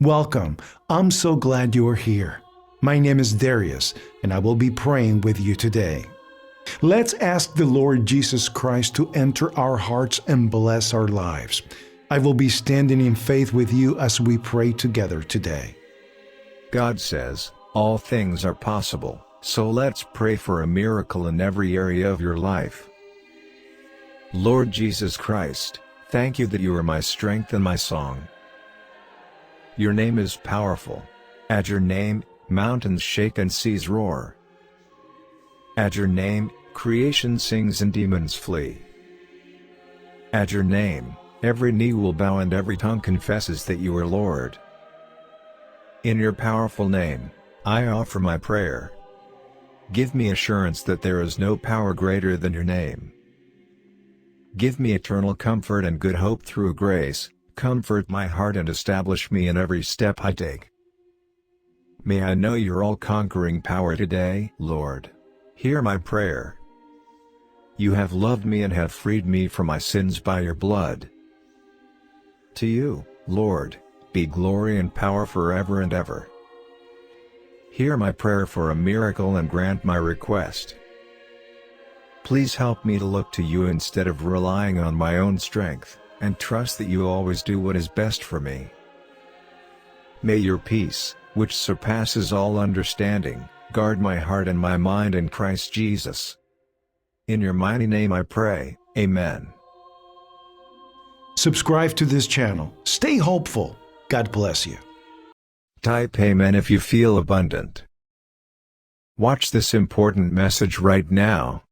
Welcome. I'm so glad you are here. My name is Darius, and I will be praying with you today. Let's ask the Lord Jesus Christ to enter our hearts and bless our lives. I will be standing in faith with you as we pray together today. God says, all things are possible, so let's pray for a miracle in every area of your life. Lord Jesus Christ, thank you that you are my strength and my song. Your name is powerful. At your name, mountains shake and seas roar. At your name, creation sings and demons flee. At your name, every knee will bow and every tongue confesses that you are Lord. In your powerful name, I offer my prayer. Give me assurance that there is no power greater than your name. Give me eternal comfort and good hope through grace. Comfort my heart and establish me in every step I take. May I know your all-conquering power today, Lord. Hear my prayer. You have loved me and have freed me from my sins by your blood. To you, Lord, be glory and power forever and ever. Hear my prayer for a miracle and grant my request. Please help me to look to you instead of relying on my own strength, and trust that you always do what is best for me. May your peace, which surpasses all understanding, guard my heart and my mind in Christ Jesus. In your mighty name I pray, Amen. Subscribe to this channel. Stay hopeful. God bless you. Type Amen if you feel abundant. Watch this important message right now.